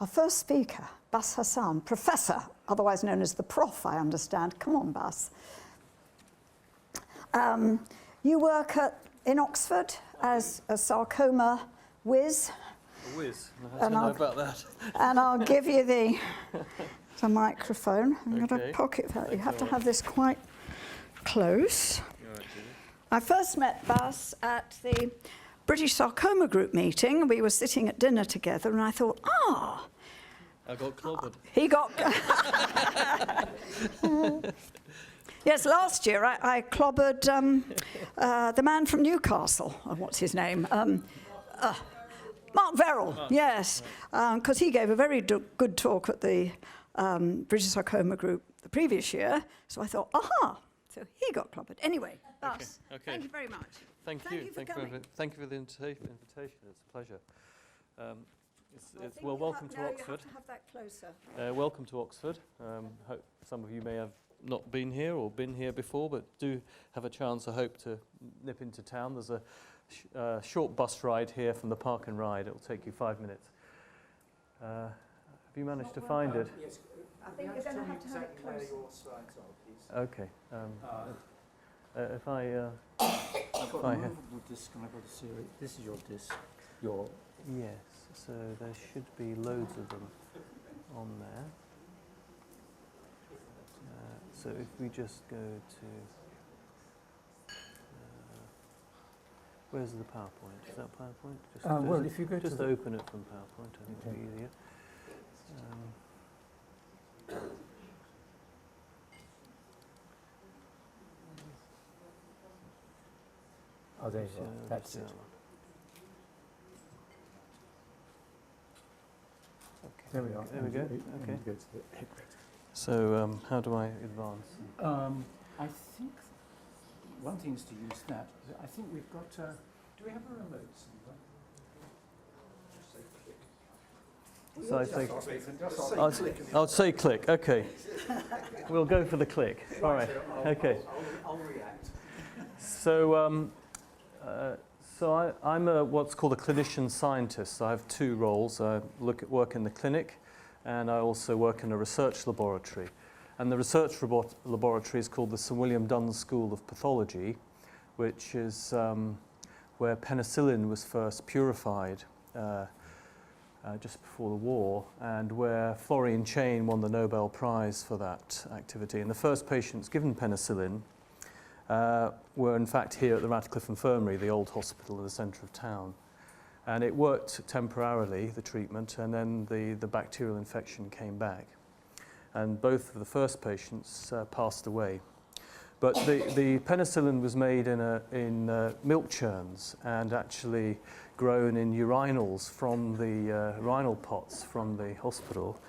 Our first speaker, Bass Hassan, Professor, otherwise known as the Prof, I understand. Come on, Bass. You work in Oxford as a sarcoma whiz. A whiz, I don't know about that. And I'll give you the microphone. I'm going to Okay. pocket that. You have to have this quite close. I first met Bass at the British Sarcoma Group meeting. We were sitting at dinner together, and I thought, I got clobbered. he got... Yes, last year I clobbered the man from Newcastle. What's his name? Mark Verrill, yes, because he gave a very good talk at the British Sarcoma Group the previous year. So I thought, aha, so he got clobbered. Anyway, Bass, Okay. thank you very much. Thank you for coming. Thank you for the invitation. It's a pleasure. Well, welcome to Oxford. You have to have that closer. Welcome to Oxford. Hope some of you may have not been here or been here before, but do have a chance, I hope, to nip into town. There's a short bus ride here from the Park and Ride. It'll take you 5 minutes. Have you managed to find it? Yes. I think you're going to have to have it closer. Okay. If I I've got a movable disc and I've got a series. This is your disc. yes, so there should be loads of them on there. So if we just go to, where's the PowerPoint? Is that PowerPoint? Just, well, if you go just to open it from PowerPoint, I think it'll be easier. Oh, there you go. That's it. Okay. There we are. There we go. Okay. Go to the head. So how do I advance? I think one thing is to use that. I think we've got. Do we have a remote somewhere? So I say, I'll say click. Okay. We'll go for the click. All right. Okay. I'll react. So I'm what's called a clinician scientist. I have two roles. I work in the clinic, and I also work in a research laboratory. And the research laboratory is called the Sir William Dunn School of Pathology, which is where penicillin was first purified just before the war, and where Florian Chain won the Nobel Prize for that activity. And the first patients given penicillin were in fact here at the Radcliffe Infirmary, the old hospital in the centre of town. And it worked temporarily, the treatment, and then the bacterial infection came back. And both of the first patients passed away. But the penicillin was made in milk churns and actually grown in urinals from the urinal pots from the hospital.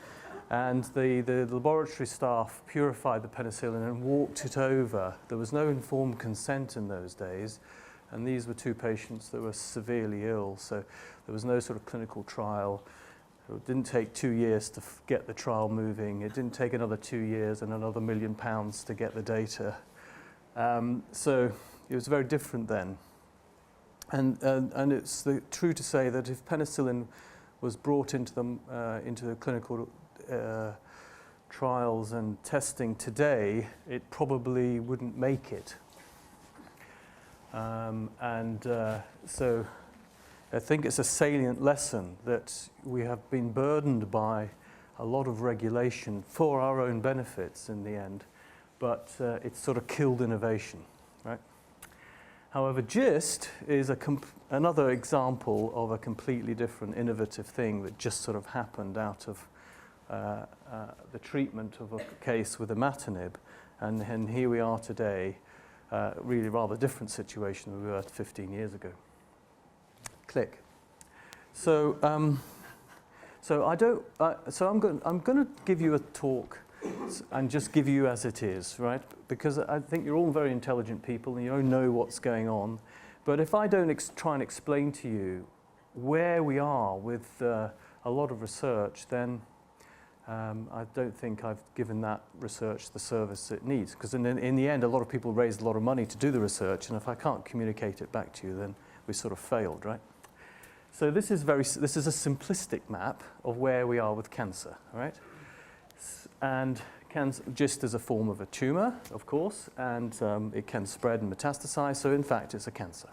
And the laboratory staff purified the penicillin and walked it over. There was no informed consent in those days. And these were two patients that were severely ill. So there was no sort of clinical trial. It didn't take 2 years to get the trial moving. It didn't take another 2 years and another £1 million to get the data. So it was very different then. And it's true to say that if penicillin was brought into the clinical trials and testing today, it probably wouldn't make it. So I think it's a salient lesson that we have been burdened by a lot of regulation for our own benefits in the end, but it's sort of killed innovation, right? However, GIST is another example of a completely different innovative thing that just sort of happened out of the treatment of a case with imatinib, and here we are today, really rather different situation than we were 15 years ago. Click. So, I'm going to give you a talk and just give you as it is, right? Because I think you're all very intelligent people and you all know what's going on. But if I don't try and explain to you where we are with a lot of research, then I don't think I've given that research the service it needs. Because in the end, a lot of people raised a lot of money to do the research, and if I can't communicate it back to you, then we sort of failed, right? So this is a simplistic map of where we are with cancer, right? And cancer just as a form of a tumor, of course, and it can spread and metastasize. So in fact, it's a cancer.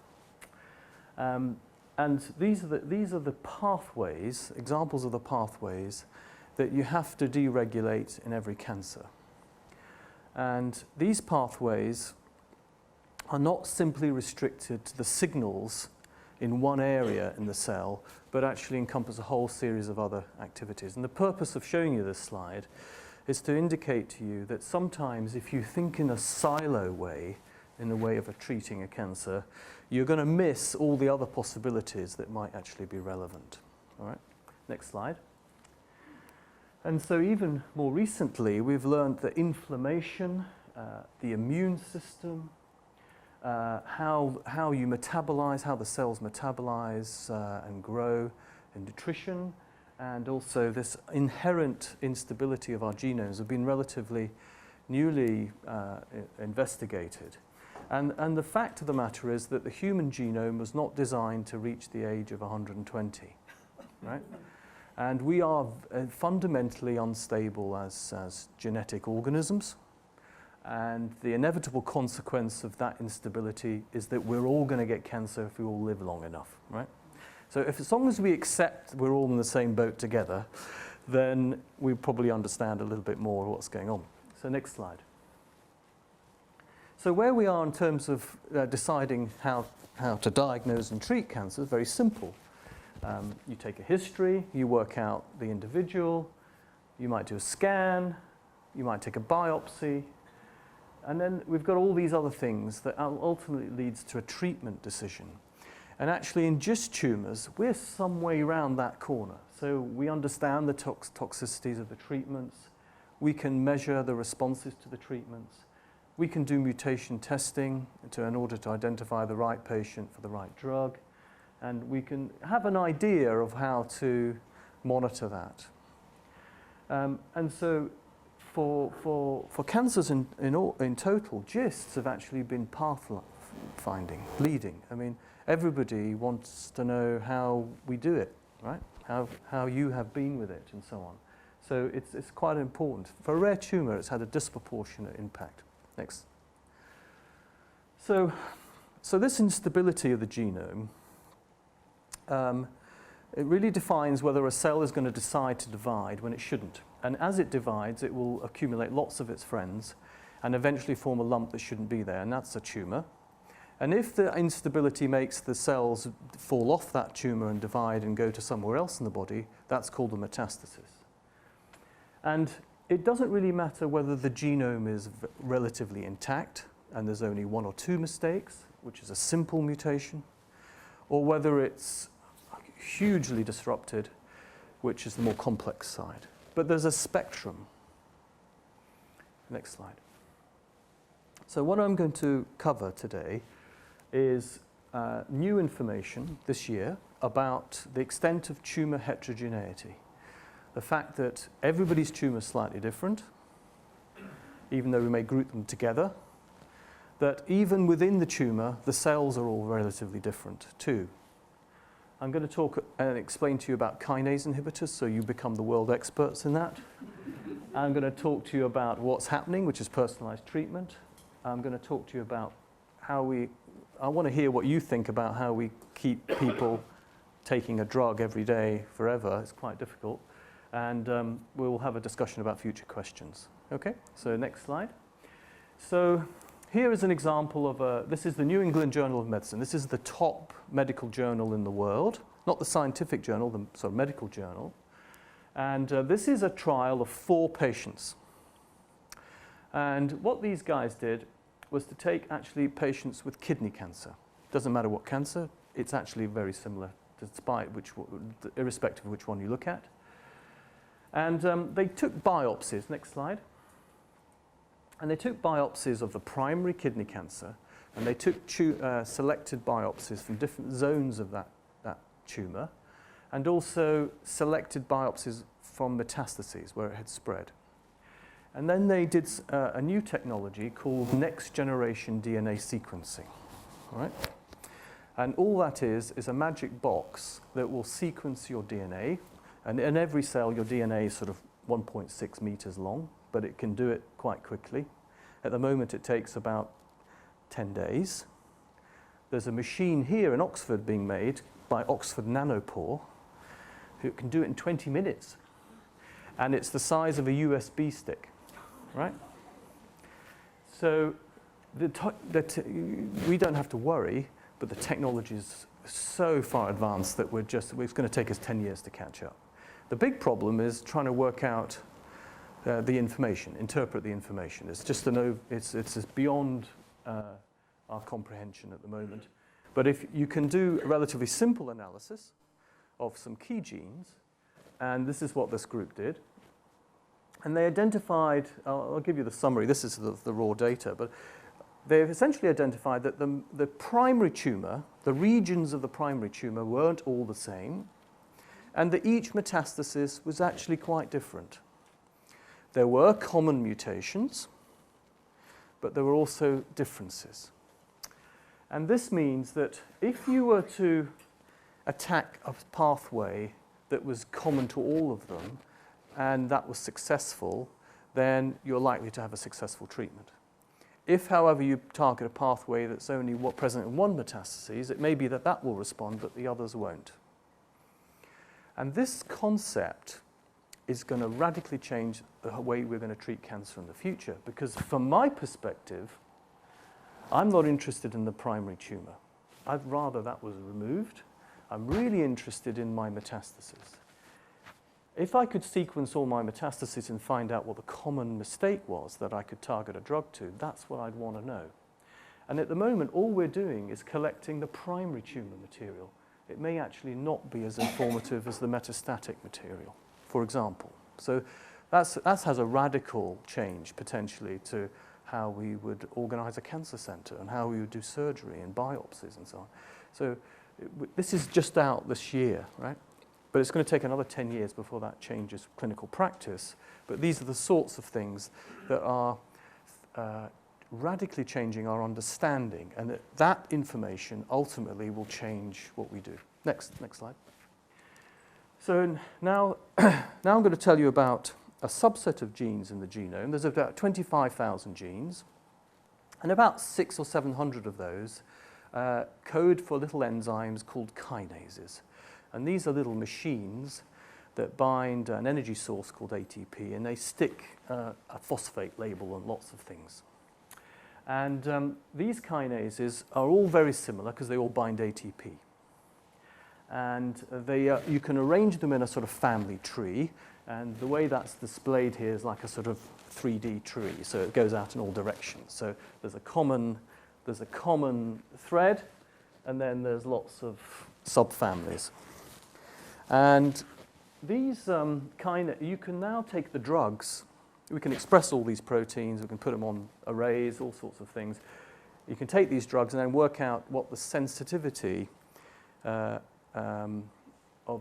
And these are the pathways, examples of the pathways that you have to deregulate in every cancer. And these pathways are not simply restricted to the signals in one area in the cell, but actually encompass a whole series of other activities. And the purpose of showing you this slide is to indicate to you that sometimes if you think in a silo way, in the way of treating a cancer, you're going to miss all the other possibilities that might actually be relevant. All right, next slide. And so even more recently, we've learned that inflammation, the immune system, how you metabolize, how the cells metabolize and grow, and nutrition, and also this inherent instability of our genomes have been relatively newly investigated. And the fact of the matter is that the human genome was not designed to reach the age of 120, right? And we are fundamentally unstable as genetic organisms. And the inevitable consequence of that instability is that we're all going to get cancer if we all live long enough, right? So as long as we accept we're all in the same boat together, then we probably understand a little bit more of what's going on. So next slide. So where we are in terms of deciding how to diagnose and treat cancer is very simple. You take a history, you work out the individual, you might do a scan, you might take a biopsy, and then we've got all these other things that ultimately leads to a treatment decision. And actually in just tumors, we're some way around that corner. So we understand the toxicities of the treatments, we can measure the responses to the treatments, we can do mutation testing in order to identify the right patient for the right drug, and we can have an idea of how to monitor that. And so for cancers in total, GISTs have actually been path-finding, leading. I mean, everybody wants to know how we do it, right? How you have been with it and so on. So it's quite important. For a rare tumor, it's had a disproportionate impact. Next. So this instability of the genome, it really defines whether a cell is going to decide to divide when it shouldn't. And as it divides, it will accumulate lots of its friends and eventually form a lump that shouldn't be there, and that's a tumor. And if the instability makes the cells fall off that tumor and divide and go to somewhere else in the body, that's called a metastasis. And it doesn't really matter whether the genome is relatively intact and there's only one or two mistakes, which is a simple mutation, or whether it's hugely disrupted, which is the more complex side. But there's a spectrum. Next slide. So what I'm going to cover today is new information this year about the extent of tumor heterogeneity. The fact that everybody's tumor is slightly different, even though we may group them together, that even within the tumor, the cells are all relatively different too. I'm going to talk and explain to you about kinase inhibitors, so you become the world experts in that. I'm going to talk to you about what's happening, which is personalized treatment. I'm going to talk to you about I want to hear what you think about how we keep people taking a drug every day forever. It's quite difficult. And we'll have a discussion about future questions. Okay, so next slide. So here is an example of this is the New England Journal of Medicine. This is the top medical journal in the world, not the scientific journal, the sort of medical journal. And this is a trial of 4 patients. And what these guys did was to take actually patients with kidney cancer. Doesn't matter what cancer, it's actually very similar, despite irrespective of which one you look at. And they took biopsies, next slide. And they took biopsies of the primary kidney cancer, and they took selected biopsies from different zones of that tumor, and also selected biopsies from metastases where it had spread. And then they did a new technology called next generation DNA sequencing. All right? And all that is a magic box that will sequence your DNA. And in every cell, your DNA is sort of 1.6 meters long, but it can do it quite quickly. At the moment, it takes about 10 days. There's a machine here in Oxford being made by Oxford Nanopore, who can do it in 20 minutes. And it's the size of a USB stick, right? So we don't have to worry, but the technology is so far advanced that it's going to take us 10 years to catch up. The big problem is trying to work out the information, interpret the information. It's just it's beyond our comprehension at the moment. But if you can do a relatively simple analysis of some key genes, and this is what this group did, and they identified, I'll give you the summary, this is the raw data, but they've essentially identified that the primary tumor, the regions of the primary tumor weren't all the same, and that each metastasis was actually quite different. There were common mutations, but there were also differences. And this means that if you were to attack a pathway that was common to all of them, and that was successful, then you're likely to have a successful treatment. If, however, you target a pathway that's only present in one metastasis, it may be that that will respond, but the others won't. And this concept is going to radically change the way we're going to treat cancer in the future, because from my perspective, I'm not interested in the primary tumor. I'd rather that was removed. I'm really interested in my metastases. If I could sequence all my metastases and find out what the common mistake was that I could target a drug to, that's what I'd want to know. And at the moment, all we're doing is collecting the primary tumor material. It may actually not be as informative as the metastatic material, for example. So that has a radical change, potentially, to how we would organize a cancer center and how we would do surgery and biopsies and so on. So this is just out this year, right? But it's going to take another 10 years before that changes clinical practice. But these are the sorts of things that are radically changing our understanding, and that information ultimately will change what we do. Next slide. So now I'm going to tell you about a subset of genes in the genome. There's about 25,000 genes, and about 600 or 700 of those code for little enzymes called kinases. And these are little machines that bind an energy source called ATP, and they stick a phosphate label on lots of things. And these kinases are all very similar because they all bind ATP. And you can arrange them in a sort of family tree, and the way that's displayed here is like a sort of 3D tree, so it goes out in all directions. So there's a common thread, and then there's lots of subfamilies. And these you can now take the drugs. We can express all these proteins. We can put them on arrays, all sorts of things. You can take these drugs and then work out what the sensitivity of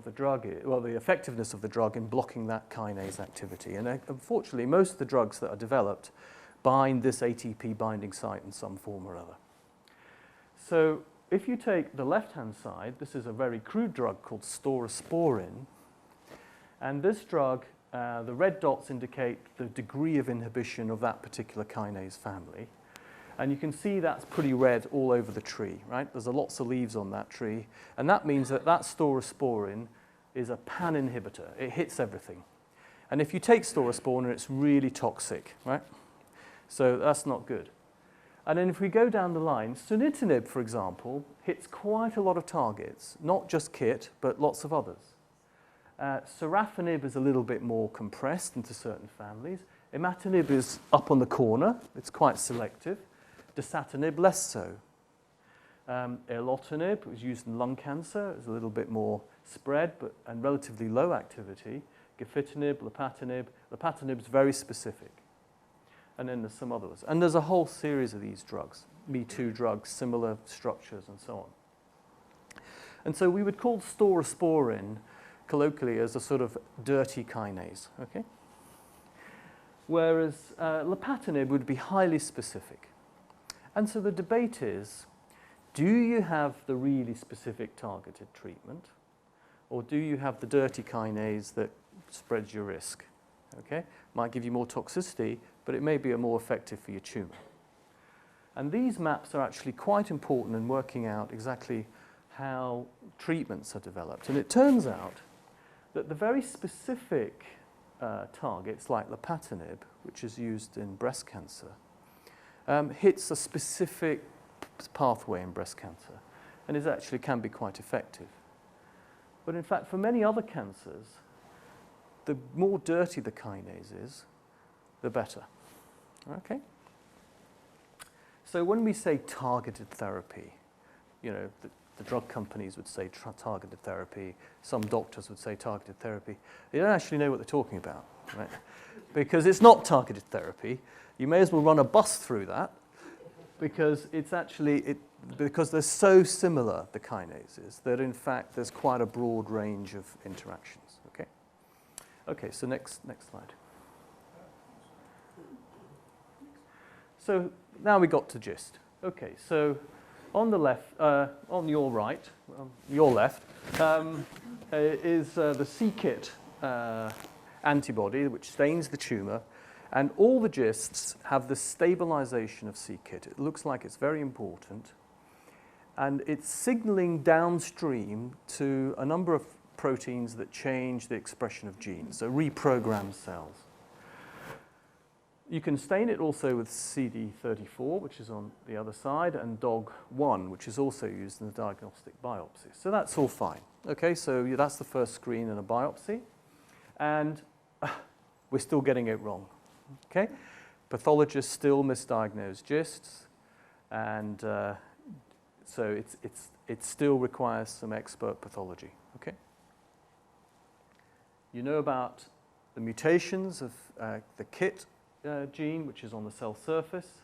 the drug is, well, the effectiveness of the drug in blocking that kinase activity. And unfortunately, most of the drugs that are developed bind this ATP binding site in some form or other. So if you take the left-hand side, this is a very crude drug called staurosporin. And this drug, the red dots indicate the degree of inhibition of that particular kinase family. And you can see that's pretty red all over the tree, right? There's lots of leaves on that tree. And that means that staurosporin is a pan inhibitor. It hits everything. And if you take staurosporin, it's really toxic, right? So that's not good. And then if we go down the line, sunitinib, for example, hits quite a lot of targets, not just KIT, but lots of others. Sorafenib is a little bit more compressed into certain families. Imatinib is up on the corner. It's quite selective. Dasatinib, less so. Erlotinib was used in lung cancer. It's a little bit more spread and relatively low activity. Gefitinib, lapatinib. Lapatinib is very specific. And then there's some others. And there's a whole series of these drugs, Me-Too drugs, similar structures, and so on. And so we would call staurosporin colloquially as a sort of dirty kinase, okay? Whereas lapatinib would be highly specific. And so the debate is, do you have the really specific targeted treatment, or do you have the dirty kinase that spreads your risk? Okay? Might give you more toxicity, but it may be more effective for your tumor. And these maps are actually quite important in working out exactly how treatments are developed. And it turns out that the very specific targets, like imatinib, which is used in breast cancer, hits a specific pathway in breast cancer, and it actually can be quite effective. But in fact, for many other cancers, the more dirty the kinase is, the better. Okay? So when we say targeted therapy, you know, the drug companies would say targeted therapy, some doctors would say targeted therapy. They don't actually know what they're talking about, right? Because it's not targeted therapy. You may as well run a bus through that, because it's actually, because they're so similar, the kinases, that in fact there's quite a broad range of interactions. Okay? Okay, so next slide. So now we got to gist. Okay, so on the left, on your right, your left, is the c-Kit antibody, which stains the tumor. And all the gists have the stabilization of c-Kit. It looks like it's very important. And it's signaling downstream to a number of proteins that change the expression of genes, so reprogram cells. You can stain it also with CD34, which is on the other side, and DOG1, which is also used in the diagnostic biopsy. So that's all fine. Okay, so that's the first screen in a biopsy. And we're still getting it wrong. Okay, pathologists still misdiagnose GISTs, and so it still requires some expert pathology. Okay, you know about the mutations of the KIT gene, which is on the cell surface,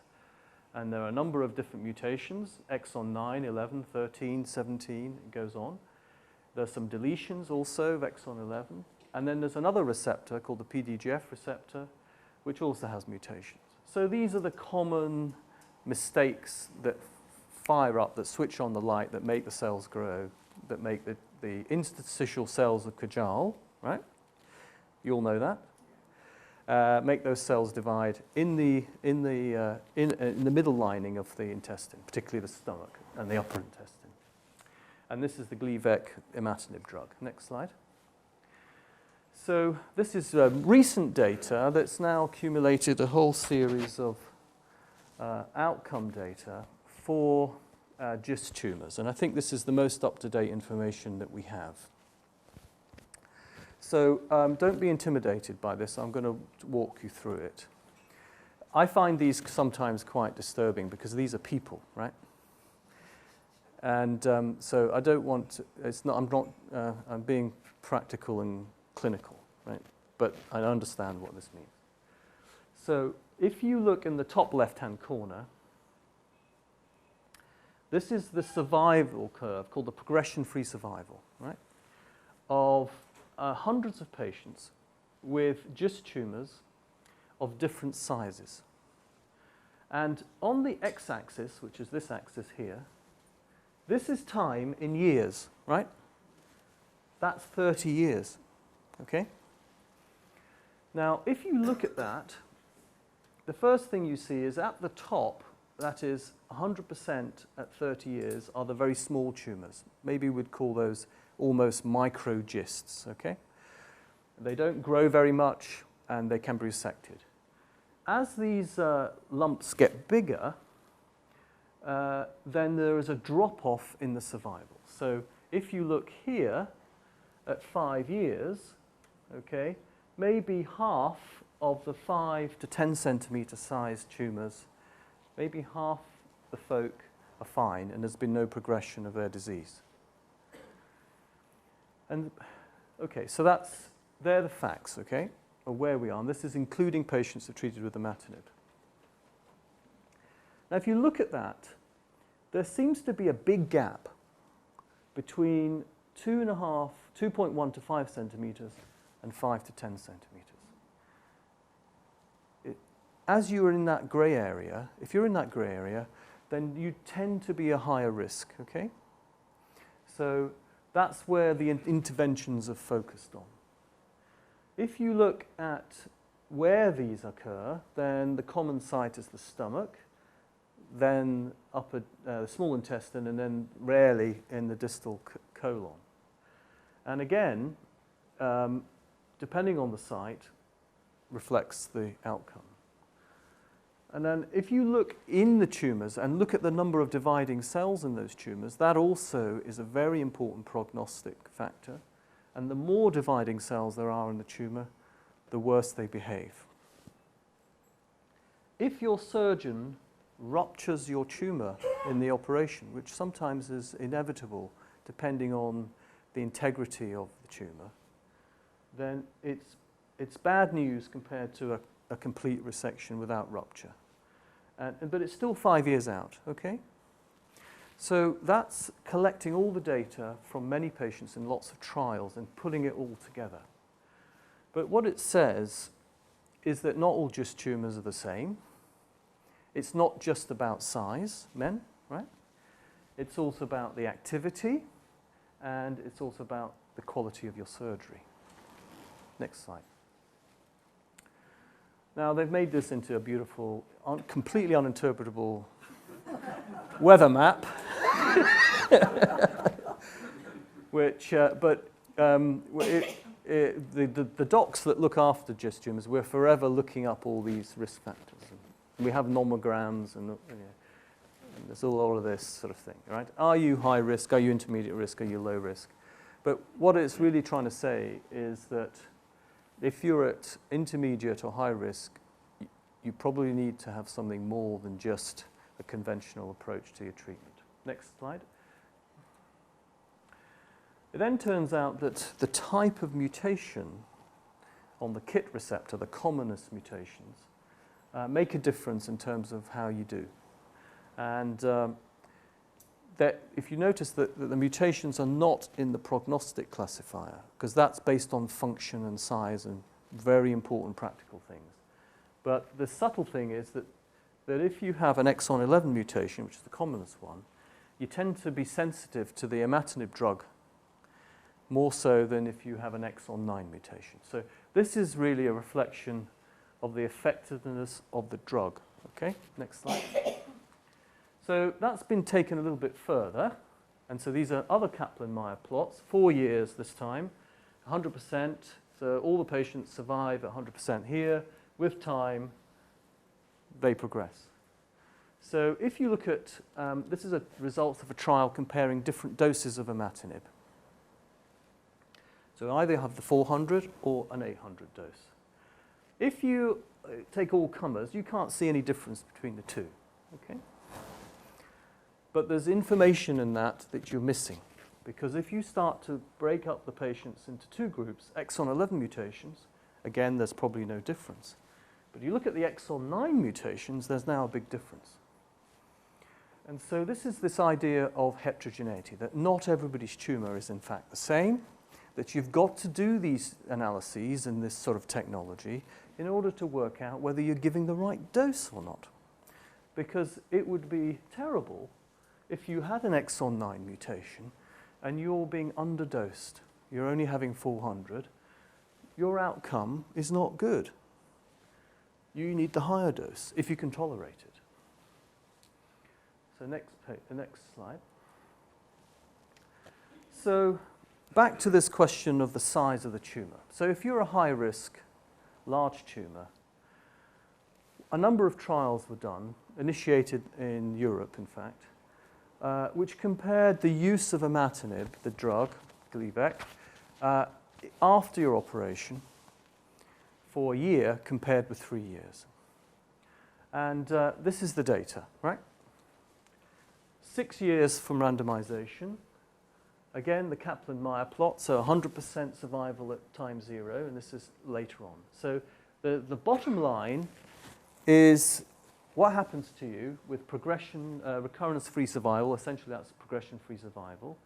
and there are a number of different mutations: exon 9, 11, 13, 17. It goes on. There's some deletions also of exon 11, and then there's another receptor called the PDGF receptor, which also has mutations. So these are the common mistakes that fire up, that switch on the light, that make the cells grow, that make the interstitial cells of Cajal, right? You all know that. Make those cells divide in the middle lining of the intestine, particularly the stomach and the upper intestine. And this is the Gleevec imatinib drug. Next slide. So this is recent data that's now accumulated a whole series of outcome data for GIST tumors. And I think this is the most up-to-date information that we have. So don't be intimidated by this. I'm going to walk you through it. I find these sometimes quite disturbing because these are people, right? And so I don't want to, I'm being practical and clinical, right? But I understand what this means. So if you look in the top left-hand corner, this is the survival curve called the progression-free survival, right? Of hundreds of patients with GIST tumors of different sizes. And on the x-axis, which is this axis here, this is time in years, right? That's 30 years, okay? Now, if you look at that, the first thing you see is at the top, that is 100% at 30 years, are the very small tumors. Maybe we'd call those almost micro-GISTs, okay? They don't grow very much, and they can be resected. As these lumps get bigger, then there is a drop-off in the survival. So if you look here at 5 years, okay, maybe half of the 5 to 10 centimeter sized tumors, maybe half the folk are fine, and there's been no progression of their disease. And okay, so they're the facts, okay, of where we are. And this is including patients who are treated with imatinib. Now, if you look at that, there seems to be a big gap between 2.1 to 5 centimeters and 5 to 10 centimeters. As you're in that grey area, if you're in that grey area, then you tend to be a higher risk, okay? So that's where the interventions are focused on. If you look at where these occur, then the common site is the stomach, then the small intestine, and then rarely in the distal colon. And again, depending on the site, reflects the outcome. And then if you look in the tumours and look at the number of dividing cells in those tumours, that also is a very important prognostic factor. And the more dividing cells there are in the tumour, the worse they behave. If your surgeon ruptures your tumour in the operation, which sometimes is inevitable depending on the integrity of the tumour, then it's bad news compared to a complete resection without rupture. But it's still 5 years out, okay? So that's collecting all the data from many patients in lots of trials and putting it all together. But what it says is that not all GIST tumours are the same. It's not just about size, men, right? It's also about the activity, and it's also about the quality of your surgery. Next slide. Now, they've made this into a beautiful, completely uninterpretable weather map, which, the docs that look after GIST tumours, we're forever looking up all these risk factors. And we have nomograms, and there's a lot of this sort of thing, right? Are you high risk? Are you intermediate risk? Are you low risk? But what it's really trying to say is that if you're at intermediate or high risk, you probably need to have something more than just a conventional approach to your treatment. Next slide. It then turns out that the type of mutation on the KIT receptor, the commonest mutations, make a difference in terms of how you do. And that if you notice that the mutations are not in the prognostic classifier, because that's based on function and size and very important practical things. But the subtle thing is that if you have an exon 11 mutation, which is the commonest one, you tend to be sensitive to the imatinib drug more so than if you have an exon 9 mutation. So this is really a reflection of the effectiveness of the drug. Okay, next slide. So that's been taken a little bit further. And so these are other Kaplan-Meier plots, 4 years this time, 100%. So all the patients survive at 100% here. With time, they progress. So if you look at, this is a result of a trial comparing different doses of imatinib. So either have the 400 or an 800 dose. If you take all comers, you can't see any difference between the two. Okay? But there's information in that you're missing. Because if you start to break up the patients into two groups, exon 11 mutations, again, there's probably no difference. But you look at the exon 9 mutations, there's now a big difference. And so this is this idea of heterogeneity, that not everybody's tumor is in fact the same, that you've got to do these analyses and this sort of technology in order to work out whether you're giving the right dose or not. Because it would be terrible if you had an exon 9 mutation and you're being underdosed, you're only having 400, your outcome is not good. You need the higher dose if you can tolerate it. So next slide. So back to this question of the size of the tumor. So if you're a high risk, large tumor, a number of trials were done, initiated in Europe in fact, which compared the use of imatinib, the drug, Gleevec, after your operation for a year compared with 3 years. And this is the data, right? 6 years from randomization. Again, the Kaplan-Meier plot, so 100% survival at time 0, and this is later on. So the bottom line is what happens to you with progression, recurrence-free survival, essentially that's progression-free survival,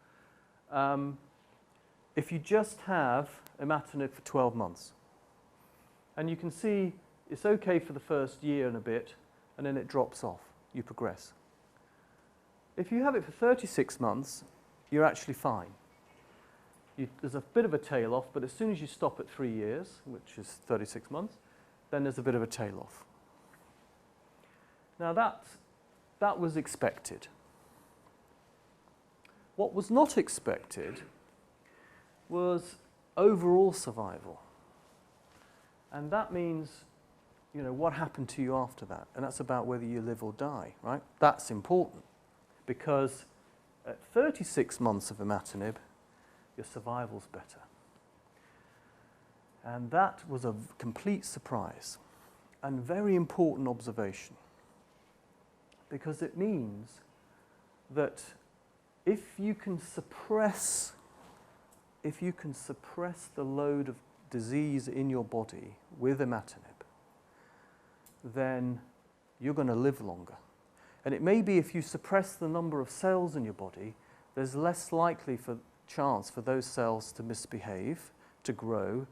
if you just have imatinib for 12 months. And you can see it's okay for the first year and a bit, and then it drops off. You progress. If you have it for 36 months, you're actually fine. There's a bit of a tail off, but as soon as you stop at 3 years, which is 36 months, then there's a bit of a tail off. Now that was expected. What was not expected was overall survival. And that means, you know, what happened to you after that? And that's about whether you live or die, right? That's important because at 36 months of imatinib, your survival's better. And that was a complete surprise and very important observation because it means that if you can suppress the load of disease in your body with imatinib, then you're going to live longer. And it may be if you suppress the number of cells in your body, there's less likely chance for those cells to misbehave, to grow,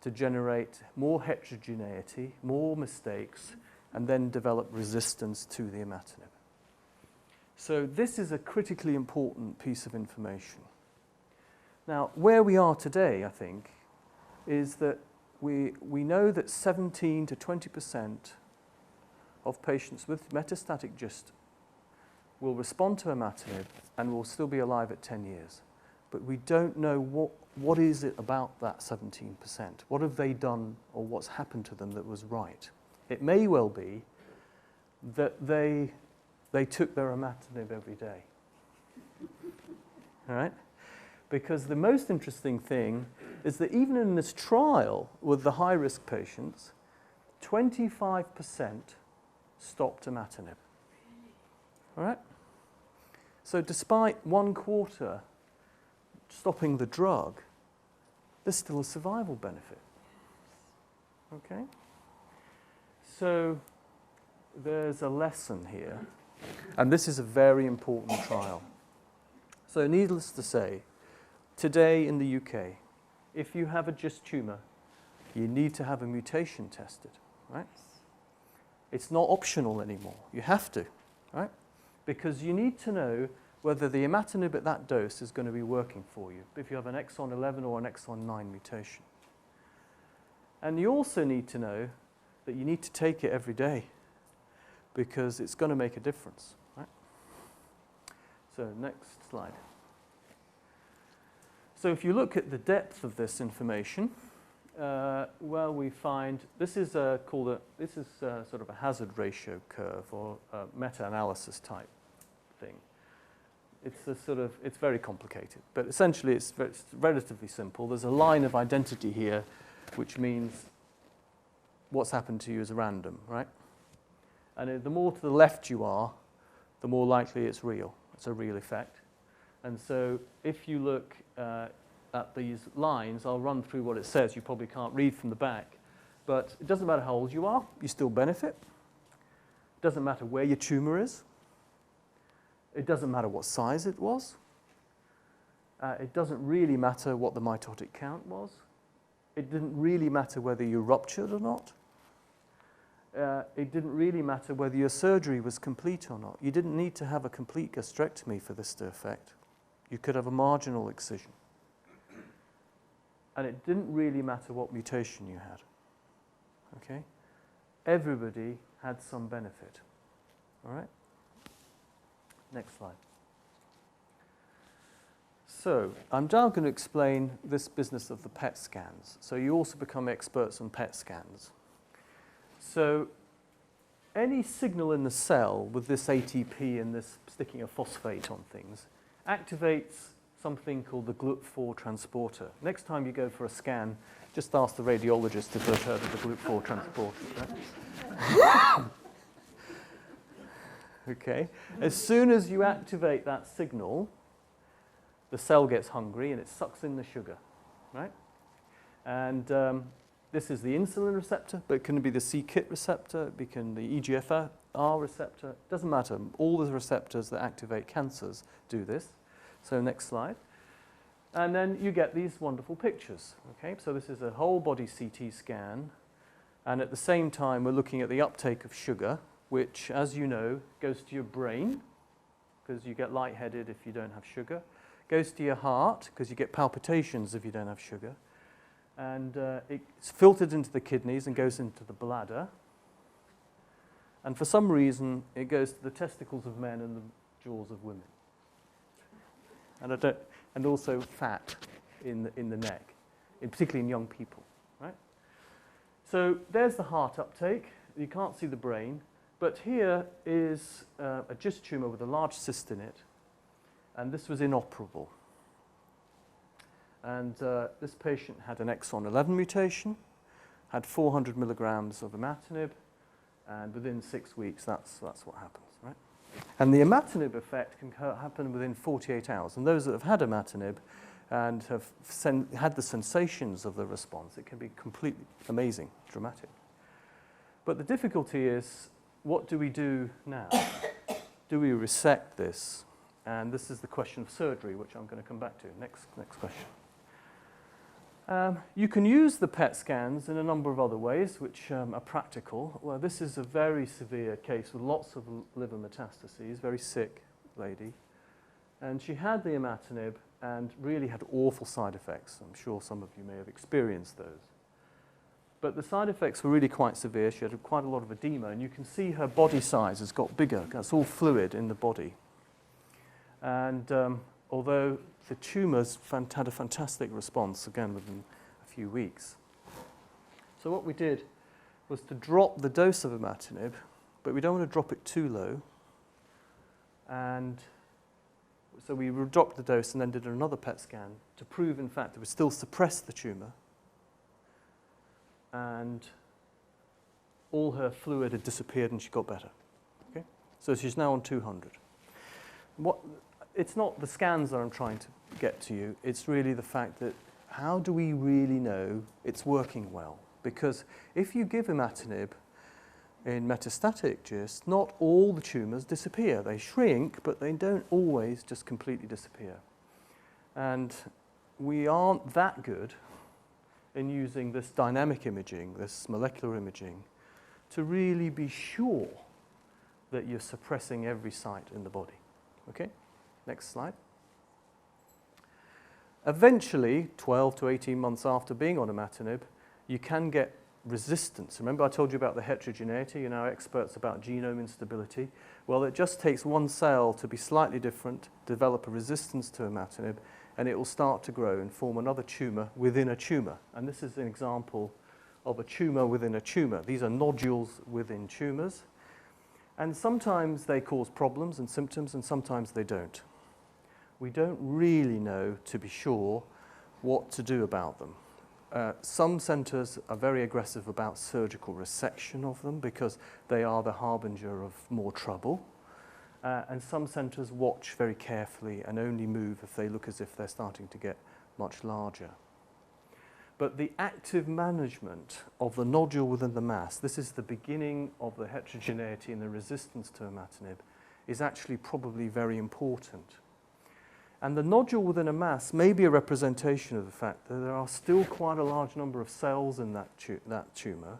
to generate more heterogeneity, more mistakes, and then develop resistance to the imatinib. So this is a critically important piece of information. Now, where we are today, I think, is that we know that 17 to 20% of patients with metastatic GIST will respond to imatinib and will still be alive at 10 years. But we don't know what is it about that 17%. What have they done or what's happened to them that was right? It may well be that they took their imatinib every day. All right? Because the most interesting thing is that even in this trial with the high-risk patients, 25% stopped imatinib. All right? So despite 1/4 stopping the drug, there's still a survival benefit. Okay? So there's a lesson here, and this is a very important trial. So needless to say, today in the UK, if you have a GIST tumor, you need to have a mutation tested, right? It's not optional anymore. You have to, right? Because you need to know whether the imatinib at that dose is going to be working for you if you have an exon 11 or an exon 9 mutation. And you also need to know that you need to take it every day because it's going to make a difference, right? So next slide. So if you look at the depth of this information, well, we find this is sort of a hazard ratio curve or a meta-analysis type thing. It's very complicated, but essentially it's relatively simple. There's a line of identity here, which means what's happened to you is random, right? And the more to the left you are, the more likely it's real. It's a real effect. And so if you look at these lines, I'll run through what it says. You probably can't read from the back, but it doesn't matter how old you are, you still benefit. It doesn't matter where your tumor is. It doesn't matter what size it was. It doesn't really matter what the mitotic count was. It didn't really matter whether you ruptured or not. It didn't really matter whether your surgery was complete or not. You didn't need to have a complete gastrectomy for this to affect. You could have a marginal excision. And it didn't really matter what mutation you had. Okay? Everybody had some benefit. All right? Next slide. So I'm now going to explain this business of the PET scans. So you also become experts on PET scans. So any signal in the cell with this ATP and this sticking a phosphate on things activates something called the GLUT4 transporter. Next time you go for a scan, just ask the radiologist if they've heard of the GLUT4 transporter. Right? Okay. As soon as you activate that signal, the cell gets hungry and it sucks in the sugar, right? And this is the insulin receptor, but it can be the c-KIT receptor, it can be the EGFR receptor. It doesn't matter. All the receptors that activate cancers do this. So next slide. And then you get these wonderful pictures. Okay, so this is a whole body CT scan. And at the same time, we're looking at the uptake of sugar, which, as you know, goes to your brain. because you get lightheaded if you don't have sugar. Goes to your heart, because you get palpitations if you don't have sugar. And it's filtered into the kidneys and goes into the bladder. And for some reason, it goes to the testicles of men and the jaws of women. And also fat in the neck, particularly in young people, right? So there's the heart uptake. You can't see the brain. But here is a GIST tumor with a large cyst in it. And this was inoperable. And this patient had an exon 11 mutation, had 400 milligrams of imatinib, and within 6 weeks, that's what happens, right? And the imatinib effect can happen within 48 hours. And those that have had imatinib and have had the sensations of the response, it can be completely amazing, dramatic. But the difficulty is, what do we do now? Do we resect this? And this is the question of surgery, which I'm going to come back to. Next question. You can use the PET scans in a number of other ways, which are practical. Well, this is a very severe case with lots of liver metastases, very sick lady. And she had the imatinib and really had awful side effects. I'm sure some of you may have experienced those. But the side effects were really quite severe. She had quite a lot of edema, and you can see her body size has got bigger. That's all fluid in the body. And although the tumors had a fantastic response, again, within a few weeks. So what we did was to drop the dose of imatinib, but we don't want to drop it too low. And so we dropped the dose and then did another PET scan to prove, in fact, that we still suppressed the tumor. And all her fluid had disappeared and she got better. Okay? So she's now on 200. It's not the scans that I'm trying to get to you. It's really the fact that how do we really know it's working well? Because if you give imatinib in metastatic GIST, not all the tumors disappear. They shrink, but they don't always just completely disappear. And we aren't that good in using this dynamic imaging, this molecular imaging, to really be sure that you're suppressing every site in the body. Okay? Next slide. Eventually, 12 to 18 months after being on imatinib, you can get resistance. Remember I told you about the heterogeneity, you're now experts about genome instability. Well, it just takes one cell to be slightly different, develop a resistance to imatinib, and it will start to grow and form another tumor within a tumor. And this is an example of a tumor within a tumor. These are nodules within tumors. And sometimes they cause problems and symptoms, and sometimes they don't. We don't really know, to be sure, what to do about them. Some centres are very aggressive about surgical resection of them because they are the harbinger of more trouble. And some centres watch very carefully and only move if they look as if they're starting to get much larger. But the active management of the nodule within the mass, this is the beginning of the heterogeneity and the resistance to imatinib, is actually probably very important. And the nodule within a mass may be a representation of the fact that there are still quite a large number of cells in that tumour,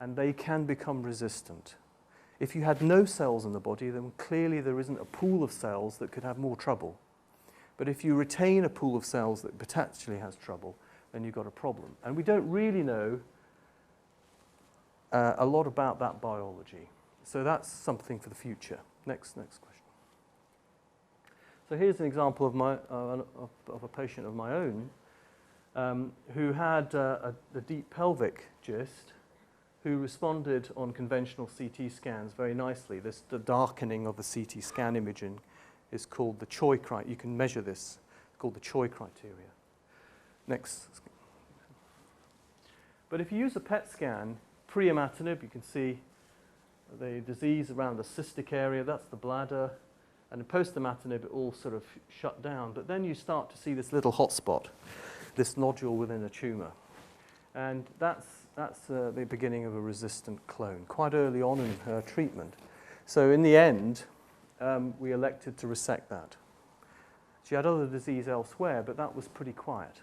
and they can become resistant. If you had no cells in the body, then clearly there isn't a pool of cells that could have more trouble. But if you retain a pool of cells that potentially has trouble, then you've got a problem. And we don't really know a lot about that biology. So that's something for the future. Next question. So here's an example of a patient of my own who had a deep pelvic GIST, who responded on conventional CT scans very nicely. The darkening of the CT scan imaging is called the Choi criteria. You can measure this. It's called the Choi criteria. Next. But if you use a PET scan, pre-imatinib, you can see the disease around the cystic area. That's the bladder. And in post-imatinib, it all sort of shut down. But then you start to see this little hotspot, this nodule within a tumour. And that's the beginning of a resistant clone, quite early on in her treatment. So in the end, we elected to resect that. She had other disease elsewhere, but that was pretty quiet.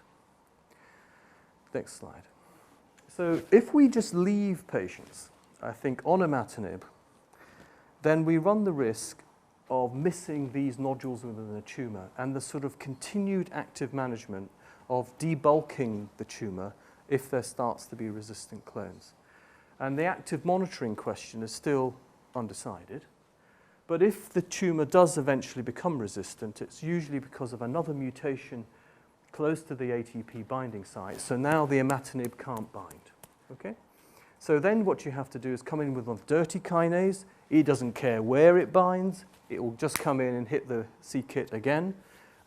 Next slide. So if we just leave patients, I think, on imatinib, then we run the risk of missing these nodules within the tumour and the sort of continued active management of debulking the tumour if there starts to be resistant clones. And the active monitoring question is still undecided. But if the tumour does eventually become resistant, it's usually because of another mutation close to the ATP binding site. So now the imatinib can't bind. Okay? So then what you have to do is come in with a dirty kinase. It doesn't care where it binds. It will just come in and hit the c-KIT again.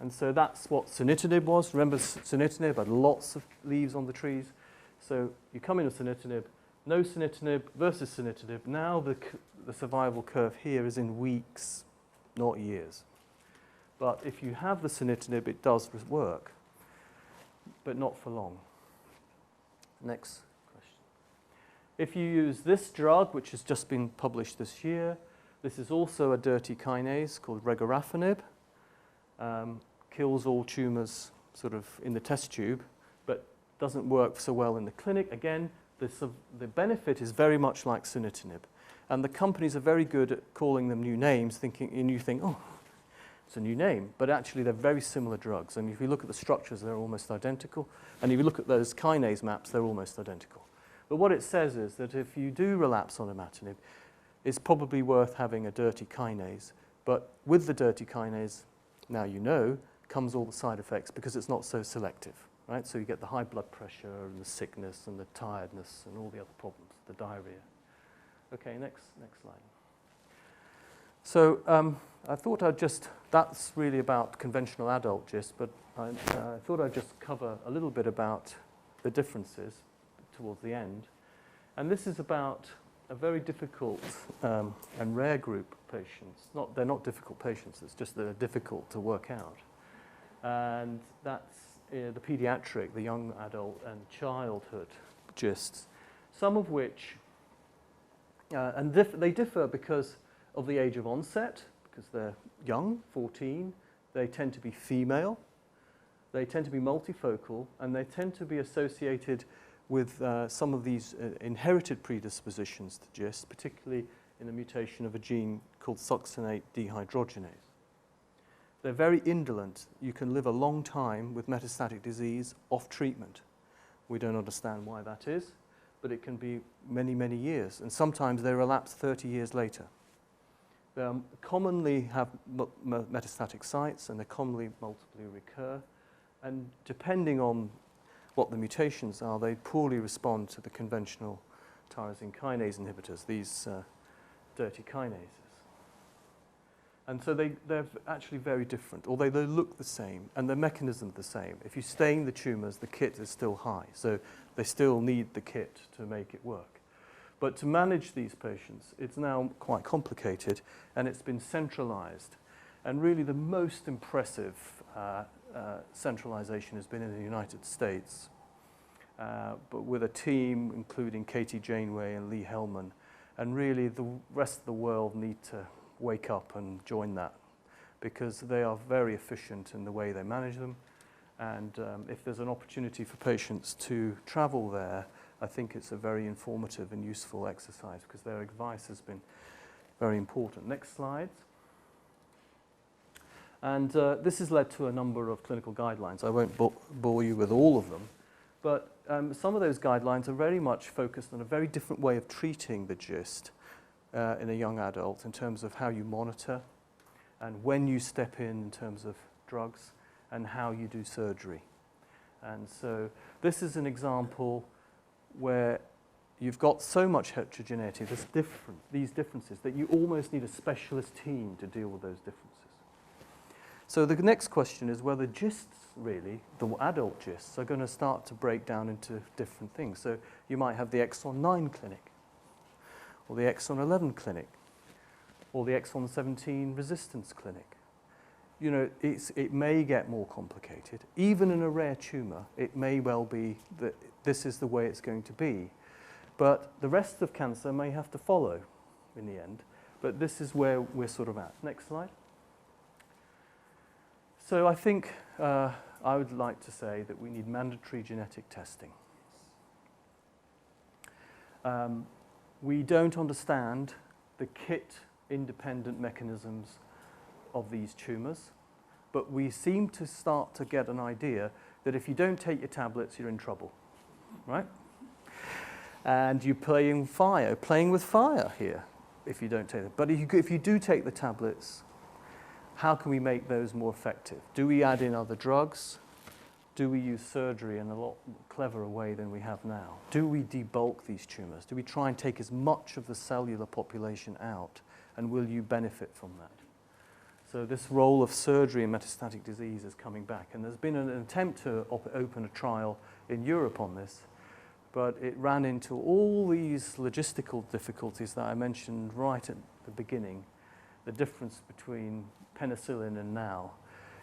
And so that's what sunitinib was. Remember, sunitinib had lots of leaves on the trees. So you come in with sunitinib, no sunitinib versus sunitinib. Now the survival curve here is in weeks, not years. But if you have the sunitinib, it does work, but not for long. Next question. If you use this drug, which has just been published this year, this is also a dirty kinase called regorafenib. Kills all tumours sort of in the test tube, but doesn't work so well in the clinic. Again, the benefit is very much like sunitinib. And the companies are very good at calling them new names, and you think, oh, it's a new name. But actually, they're very similar drugs. And if you look at the structures, they're almost identical. And if you look at those kinase maps, they're almost identical. But what it says is that if you do relapse on imatinib, it's probably worth having a dirty kinase. But with the dirty kinase, now you know, comes all the side effects because it's not so selective. Right? So you get the high blood pressure and the sickness and the tiredness and all the other problems, the diarrhea. Okay, next slide. So I thought that's really about conventional adult GIST, but I thought I'd just cover a little bit about the differences towards the end. And this is about a very difficult and rare group of patients. They're not difficult patients, it's just they're difficult to work out. And that's the pediatric, the young adult and childhood GISTs, some of which, they differ because of the age of onset, because they're young, 14, they tend to be female, they tend to be multifocal, and they tend to be associated with some of these inherited predispositions to GIST, particularly in a mutation of a gene called succinate dehydrogenase. They're very indolent. You can live a long time with metastatic disease off treatment. We don't understand why that is, but it can be many, many years. And sometimes they relapse 30 years later. They commonly have metastatic sites, and they commonly multiply recur. And depending on what the mutations are, they poorly respond to the conventional tyrosine kinase inhibitors, these dirty kinases. And so they're actually very different, although they look the same and the mechanism the same. If you stain the tumours, the KIT is still high, so they still need the KIT to make it work. But to manage these patients, it's now quite complicated, and it's been centralised. And really the most impressive centralisation has been in the United States, but with a team including Katie Janeway and Lee Hellman. And really the rest of the world need to wake up and join that, because they are very efficient in the way they manage them. And if there's an opportunity for patients to travel there, I think it's a very informative and useful exercise, because their advice has been very important. Next slide. And this has led to a number of clinical guidelines. I won't bore you with all of them, but some of those guidelines are very much focused on a very different way of treating the GIST in a young adult, in terms of how you monitor and when you step in terms of drugs and how you do surgery. And so this is an example where you've got so much heterogeneity, these differences, that you almost need a specialist team to deal with those differences. So the next question is whether GISTs, really, the adult GISTs, are going to start to break down into different things. So you might have the exon 9 clinic, or the exon 11 clinic, or the exon 17 resistance clinic. You know, it may get more complicated. Even in a rare tumour, it may well be that this is the way it's going to be. But the rest of cancer may have to follow in the end. But this is where we're sort of at. Next slide. So I think I would like to say that we need mandatory genetic testing. We don't understand the KIT-independent mechanisms of these tumours, but we seem to start to get an idea that if you don't take your tablets, you're in trouble, right? And you're playing with fire here if you don't take them. But if you do take the tablets, how can we make those more effective? Do we add in other drugs? Do we use surgery in a lot cleverer way than we have now? Do we debulk these tumours? Do we try and take as much of the cellular population out? And will you benefit from that? So this role of surgery in metastatic disease is coming back. And there's been an attempt to open a trial in Europe on this, but it ran into all these logistical difficulties that I mentioned right at the beginning. The difference between penicillin and now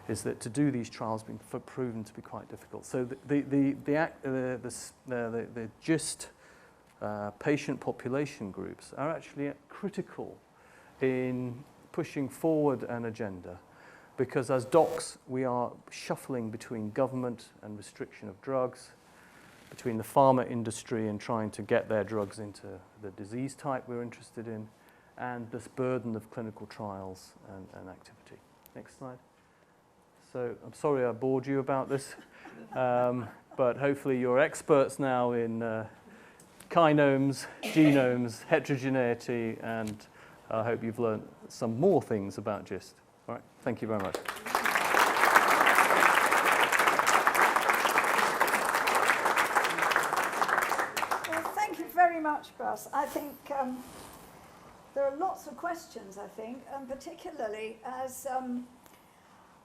is that to do these trials has been proven to be quite difficult. So the GIST patient population groups are actually critical in pushing forward an agenda, because as docs we are shuffling between government and restriction of drugs, between the pharma industry and trying to get their drugs into the disease type we're interested in, and this burden of clinical trials and activity. Next slide. So I'm sorry I bored you about this, but hopefully you're experts now in kinomes, genomes, heterogeneity, and I hope you've learned some more things about GIST. All right, thank you very much. Well, thank you very much, Bass. I think there are lots of questions, I think, and particularly as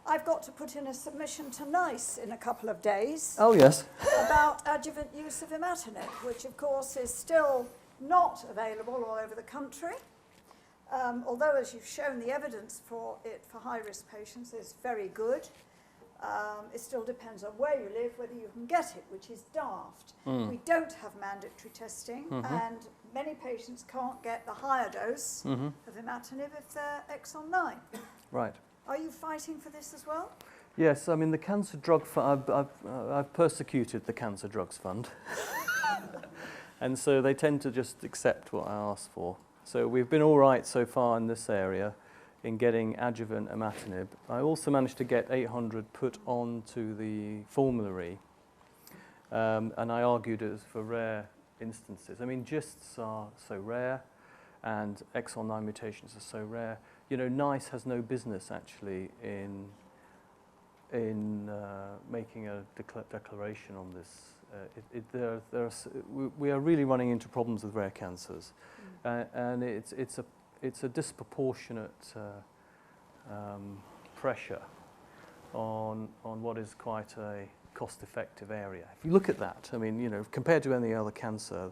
I've got to put in a submission to NICE in a couple of days. Oh, yes. About adjuvant use of imatinib, which of course is still not available all over the country. Although, as you've shown, the evidence for it for high-risk patients is very good. It still depends on where you live, whether you can get it, which is daft. We don't have mandatory testing, and many patients can't get the higher dose of imatinib if they're exon 9. Right. Are you fighting for this as well? Yes, I mean the Cancer Drug Fund, I've persecuted the Cancer Drugs Fund. And so they tend to just accept what I ask for. So we've been all right so far in this area in getting adjuvant imatinib. I also managed to get 800 put onto the formulary, and I argued it was for rare instances. I mean, GISTs are so rare, and exon 9 mutations are so rare. You know, NICE has no business actually in making a declaration on this. We are really running into problems with rare cancers, and it's a disproportionate pressure on what is quite a cost-effective area. If you look at that, I mean, you know, compared to any other cancer,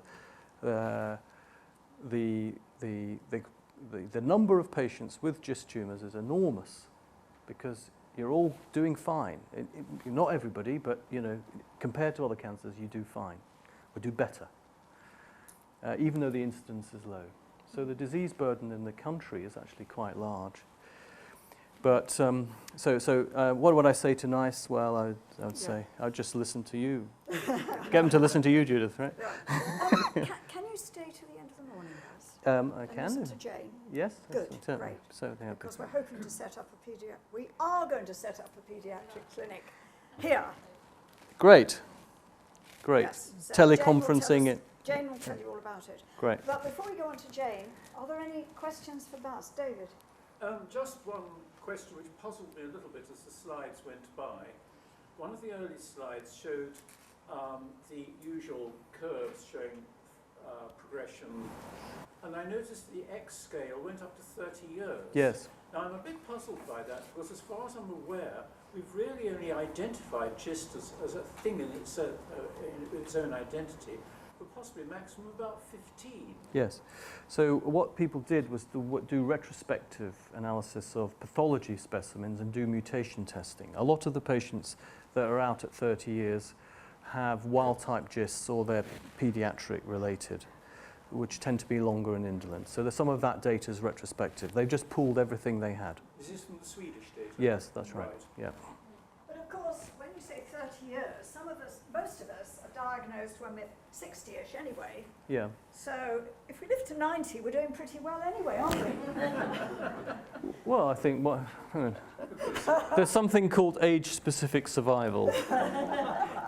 the number of patients with GIST tumours is enormous, because you're all doing fine. Not everybody, but you know, compared to other cancers, you do fine, or do better, even though the incidence is low. So the disease burden in the country is actually quite large. But what would I say to NICE? Well, I would say I'd just listen to you. Get them to listen to you, Judith, right? Can you stay till the end of the morning, Baz? I can. And listen to Jane. Yes. Good, Certainly. great. So they have Because we're hoping to set up a we are going to set up a paediatric clinic here. Great. Great. Yes. So Teleconferencing. Jane will tell you all about it. Great. But before we go on to Jane, are there any questions for Baz? David? Just one question which puzzled me a little bit as the slides went by. One of the early slides showed the usual curves showing progression, and I noticed the X scale went up to 30 years. Yes. Now I'm a bit puzzled by that, because as far as I'm aware, we've really only identified GIST as a thing in its own identity, but possibly a maximum of about 15. Yes. So what people did was to do retrospective analysis of pathology specimens and do mutation testing. A lot of the patients that are out at 30 years have wild-type GISTs, or they're pediatric related, which tend to be longer and indolent. So some of that data is retrospective. They've just pulled everything they had. Is this from the Swedish data? Yes, that's right. Yeah. But of course, when you say 30 years, most of us are diagnosed when we're 60-ish anyway. Yeah. So if we live to 90, we're doing pretty well anyway, aren't we? Well, I think there's something called age-specific survival,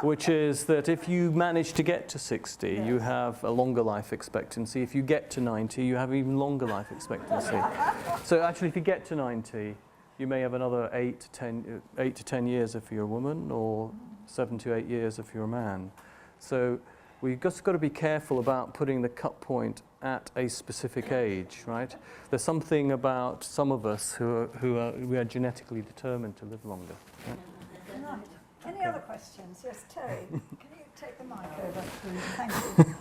which is that if you manage to get to 60, you have a longer life expectancy. If you get to 90, you have even longer life expectancy. So actually, if you get to 90, you may have another 8 to 10 years if you're a woman, or 7 to 8 years if you're a man. So we've just got to be careful about putting the cut point at a specific age, right? There's something about some of us we are genetically determined to live longer. Right? Right. Any other questions? Yes, Terry. Can you take the mic over, please? Thank you.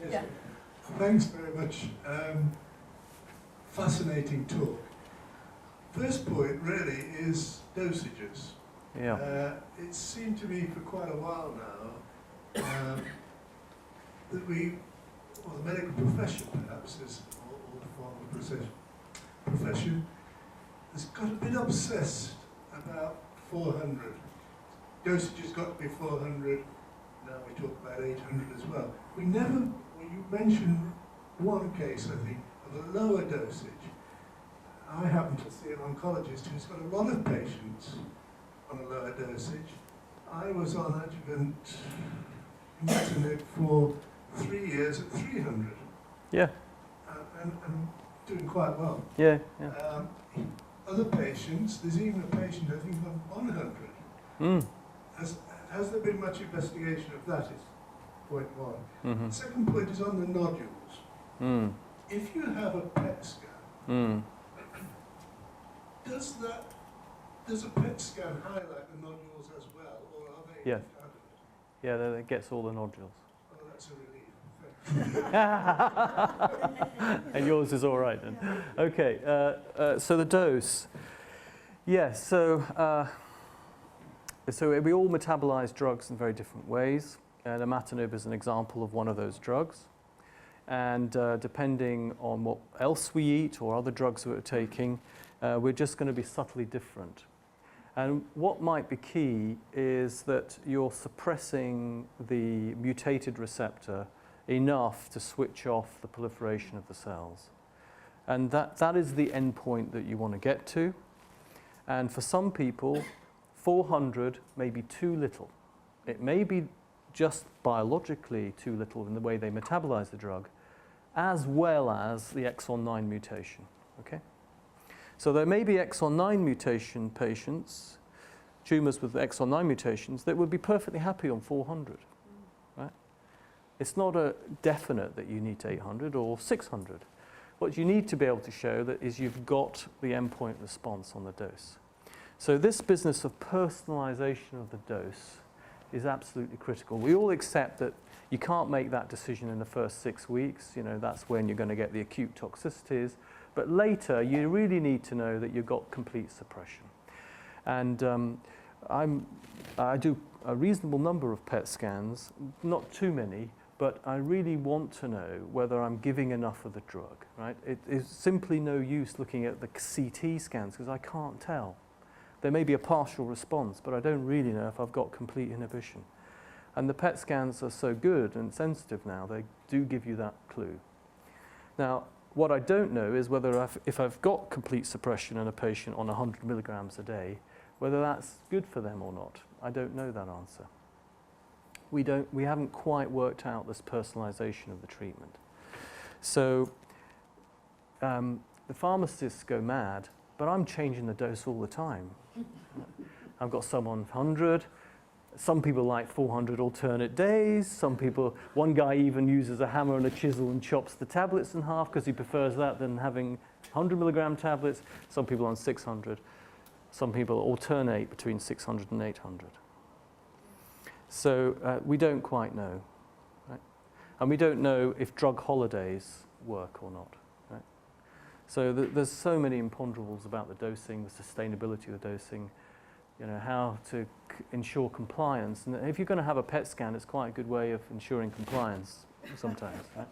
Yeah. Thanks very much. Fascinating talk. First point really is dosages. Yeah. It seemed to me for quite a while now that or the medical profession perhaps, or the form of profession, has got a bit obsessed about 400. Dosages got to be 400. Now we talk about 800 as well. You mentioned one case, I think, of a lower dosage. I happen to see an oncologist who's got a lot of patients on a lower dosage. I was on adjuvant imatinib for 3 years at 300. Yeah. And doing quite well. Yeah. Yeah. Other patients, there's even a patient I think on 100. Mm. Has there been much investigation of that? Is point one. Mm-hmm. Second point is on the nodules. Mm. If you have a PET scan, does a PET scan highlight the nodules as well, or are they Yeah. left out of it? Yeah, that gets all the nodules. Oh, that's a relief. And yours is all right then. Okay, so the dose. Yes, so we all metabolize drugs in very different ways. And imatinib is an example of one of those drugs. And depending on what else we eat or other drugs we're taking, we're just going to be subtly different. And what might be key is that you're suppressing the mutated receptor enough to switch off the proliferation of the cells. And that is the endpoint that you want to get to. And for some people, 400 may be too little. It may be just biologically too little in the way they metabolize the drug, as well as the exon 9 mutation. Okay? So there may be exon 9 mutation patients, tumors with exon 9 mutations, that would be perfectly happy on 400. Right? It's not a definite that you need 800 or 600. What you need to be able to show that is you've got the endpoint response on the dose. So this business of personalization of the dose is absolutely critical. We all accept that you can't make that decision in the first 6 weeks. You know, that's when you're going to get the acute toxicities. But later, you really need to know that you've got complete suppression. And I do a reasonable number of PET scans, not too many, but I really want to know whether I'm giving enough of the drug, right? It is simply no use looking at the CT scans because I can't tell. There may be a partial response, but I don't really know if I've got complete inhibition. And the PET scans are so good and sensitive now, they do give you that clue. Now, what I don't know is whether if I've got complete suppression in a patient on 100 milligrams a day, whether that's good for them or not. I don't know that answer. We haven't quite worked out this personalization of the treatment. So the pharmacists go mad, but I'm changing the dose all the time. I've got some on 100. Some people like 400 alternate days. Some people, one guy even uses a hammer and a chisel and chops the tablets in half because he prefers that than having 100 milligram tablets. Some people on 600. Some people alternate between 600 and 800. So we don't quite know. Right? And we don't know if drug holidays work or not. Right? So there's so many imponderables about the dosing, the sustainability of the dosing, you know, how to ensure compliance. And if you're going to have a PET scan, it's quite a good way of ensuring compliance sometimes. Right?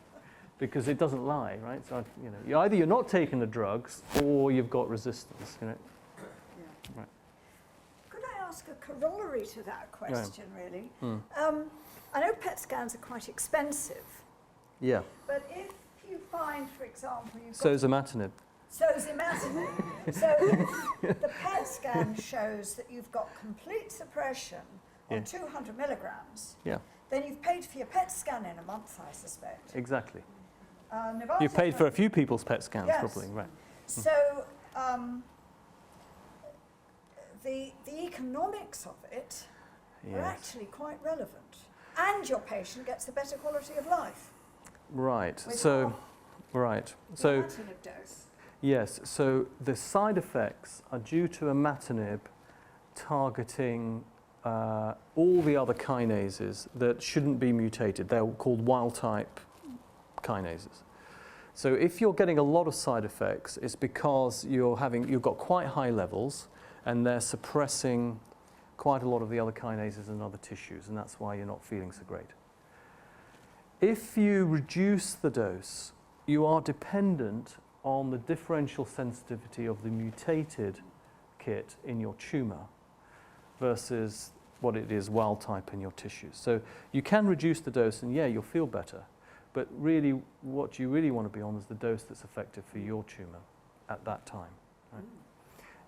because it doesn't lie, right? So, either you're not taking the drugs or you've got resistance, Yeah. Right. Could I ask a corollary to that question, really? Mm. I know PET scans are quite expensive, Yeah. but if you find, for example, you've So got... is imatinib. So is imatinib. So if the PET scan shows that you've got complete suppression on Yeah. 200 milligrams, Yeah. then you've paid for your PET scan in a month, I suspect. Exactly. Novartis You've paid for a few people's PET scans, Yes. probably, right? So the economics of it are Yes. actually quite relevant. And your patient gets a better quality of life. Right. with So, your right. So, imatinib dose. yes. So the side effects are due to imatinib targeting all the other kinases that shouldn't be mutated. They're called wild-type kinases. So if you're getting a lot of side effects, it's because you've got quite high levels, and they're suppressing quite a lot of the other kinases and other tissues, and that's why you're not feeling so great. If you reduce the dose, you are dependent on the differential sensitivity of the mutated kit in your tumor versus what it is wild type in your tissues. So you can reduce the dose, and yeah, you'll feel better. But really, what you really want to be on is the dose that's effective for your tumor at that time. Right?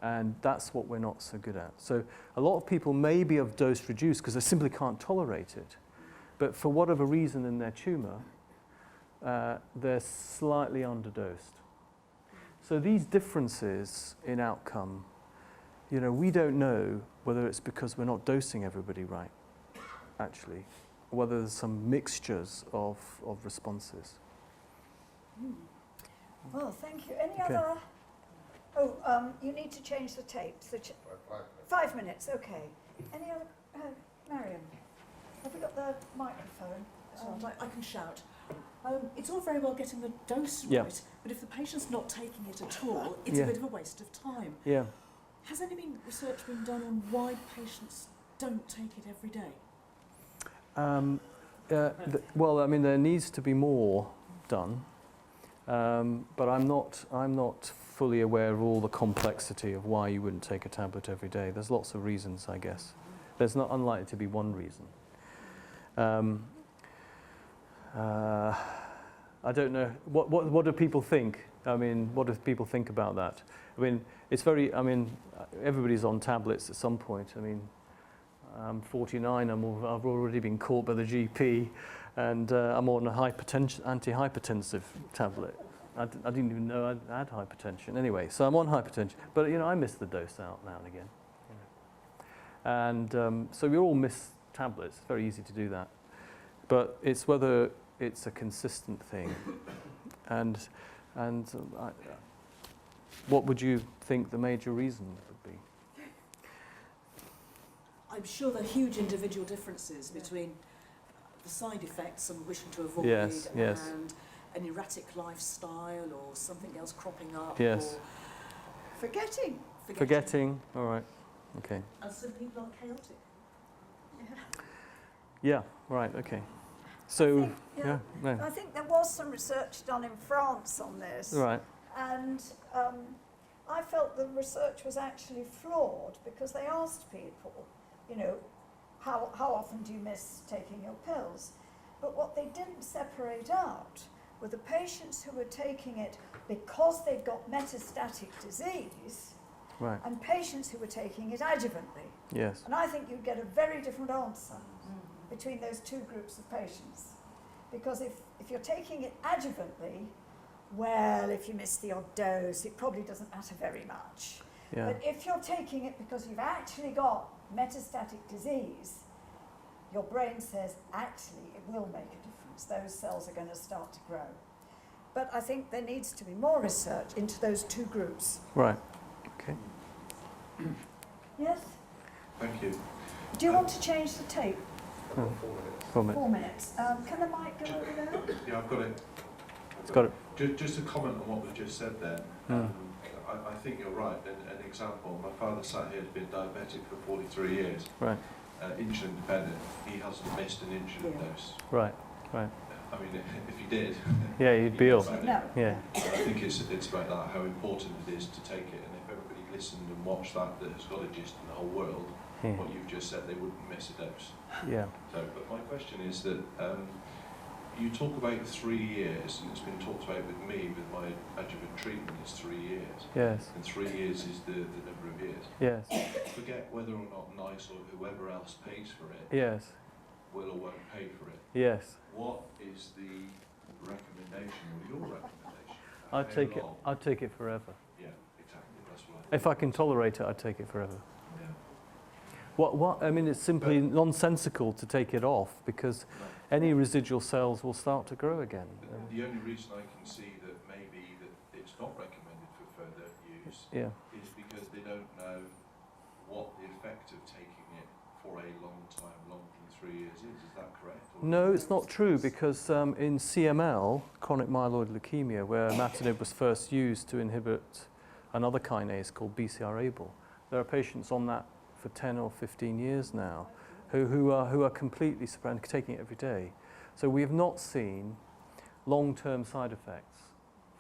And that's what we're not so good at. So a lot of people may be of dose reduced because they simply can't tolerate it. But for whatever reason in their tumor, they're slightly underdosed. So these differences in outcome, we don't know whether it's because we're not dosing everybody right, actually, or whether there's some mixtures of responses. Well, thank you. Any Okay. other... Oh, you need to change the tape. So 5 minutes, okay. Any other... Mariam, have we got the microphone? I can shout. It's all very well getting the dose Yeah. right, but if the patient's not taking it at all, it's Yeah. a bit of a waste of time. Yeah. Has any research been done on why patients don't take it every day? Well, I mean, there needs to be more done, but I'm not fully aware of all the complexity of why you wouldn't take a tablet every day. There's lots of reasons, I guess. There's not unlikely to be one reason. I don't know. What do people think? I mean, what do people think about that? I mean, everybody's on tablets at some point. I mean, I'm 49, I've already been caught by the GP, and I'm on a antihypertensive tablet. I didn't even know I had hypertension. Anyway, so I'm on hypertension. But, I miss the dose out now and again. And so we all miss tablets. It's very easy to do that. But it's whether it's a consistent thing. And what would you think the major reason would be? I'm sure there are huge individual differences between the side effects and wishing to avoid Yes, yes. and an erratic lifestyle or something else cropping up. Yes. Or Forgetting. All right. Okay. And some people are chaotic. Yeah. Right. Okay. So, Yeah. No. I think there was some research done in France on this. Right. And I felt the research was actually flawed because they asked people, how often do you miss taking your pills? But what they didn't separate out were the patients who were taking it because they'd got metastatic disease Right. and patients who were taking it adjuvantly. Yes. And I think you'd get a very different answer between those two groups of patients. Because if you're taking it adjuvantly, well, if you miss the odd dose, it probably doesn't matter very much. Yeah. But if you're taking it because you've actually got metastatic disease, your brain says, actually, it will make a difference. Those cells are going to start to grow. But I think there needs to be more research into those two groups. Right. Okay. Yes? Thank you. Do you want to change the tape? 4 minutes. 4 minutes. Can the mic go over there? Yeah, I've got it. It's got it. Just to comment on what was just said there, I think you're right. An example, my father sat here, has been diabetic for 43 years, Right. insulin dependent. He hasn't missed an insulin dose. Right. Right. I mean, if you did, Yeah, you'd be ill. about it. No. Yeah. I think it's about that, how important it is to take it, and if everybody listened and watched that has got a gist in the whole world, Yeah. what you've just said, they wouldn't miss a dose. Yeah. So, but my question is that you talk about 3 years, and it's been talked about with me, with my adjuvant treatment, is 3 years. Yes. And 3 years is the number of years. Yes. Forget whether or not NICE or whoever else pays for it, Yes. will or won't pay for it. Yes. What is the recommendation, or your recommendation? I'd take it. I'd take it forever. Yeah, exactly. That's what I If I can tolerate it, I'd take it forever. Yeah. What? I mean, it's simply nonsensical to take it off because any residual cells will start to grow again. The only reason I can see that maybe that it's not recommended for further use Yeah. is because they don't know what the effect of taking it for a long time, longer than 3 years is. Is that correct? Or No, it's not true because in CML, chronic myeloid leukemia, where imatinib was first used to inhibit another kinase called BCR-ABL, there are patients on that for 10 or 15 years now who are completely suppressed, taking it every day. So we have not seen long-term side effects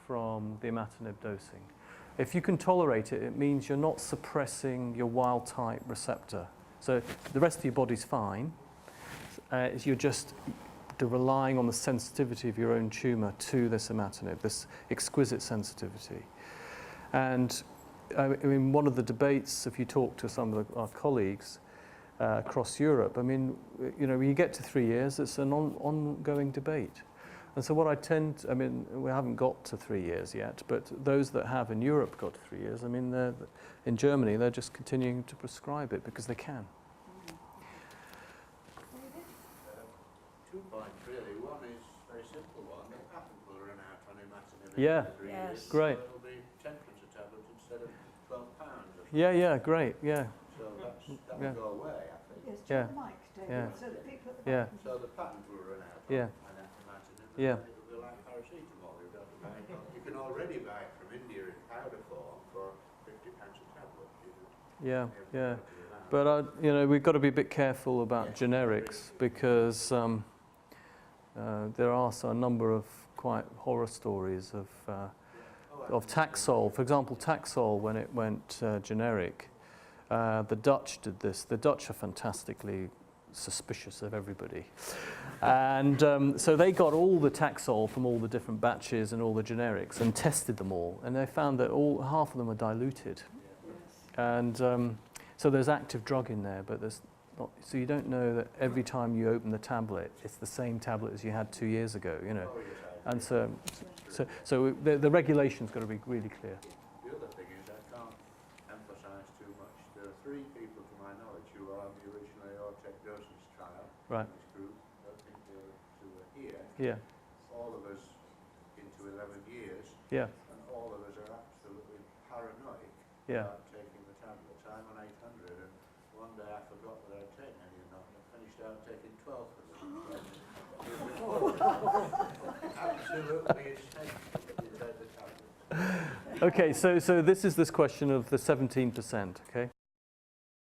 from the imatinib dosing. If you can tolerate it, it means you're not suppressing your wild-type receptor. So the rest of your body's fine. You're just relying on the sensitivity of your own tumour to this imatinib, this exquisite sensitivity. And I mean, one of the debates, if you talk to some of our colleagues across Europe, I mean, you know, when you get to 3 years, it's an ongoing debate. And so what I mean, we haven't got to 3 years yet, but those that have in Europe got to 3 years, I mean, in Germany, they're just continuing to prescribe it because they can. 2 points really. One is a very simple one. The patent will run out on imatinib Yeah. in 3 Yes. years. Great. So it'll be 10 pence a tablet instead of £12. Yeah, great, yeah. So that Yeah. will go away, I think. Yes, Yeah. John Mike, David, Yeah. so that people at the Yeah. back can So the patent will run out Yeah. on imatinib. Yeah. And it'll be like paracetamol. You've got to buy it. You can already buy it from India in powder form for 50 pence a tablet. Yeah. But, you know, we've got to be a bit careful about generics because there are a number of quite horror stories of Taxol. For example, Taxol, when it went generic, the Dutch did this. The Dutch are fantastically suspicious of everybody. And so they got all the Taxol from all the different batches and all the generics and tested them all. And they found that half of them are diluted. And so there's active drug in there, but there's not, so you don't know that every time you open the tablet, it's the same tablet as you had 2 years ago, you know. And so the regulation's got to be really clear. The other thing is I can't emphasise too much. There are 3 people to my knowledge who are on the original aortic dosage trial Right. in this group. I don't think the other 2 are here. Yeah, All of us into 11 years, yeah, and all of us are absolutely paranoid yeah. about taking the tablets. I'm on 800, and one day I forgot that I'd taken any or not, and I finished out taking 12 of them. Absolutely essential that you take the tablets. Okay, so this is this question of the 17%, okay?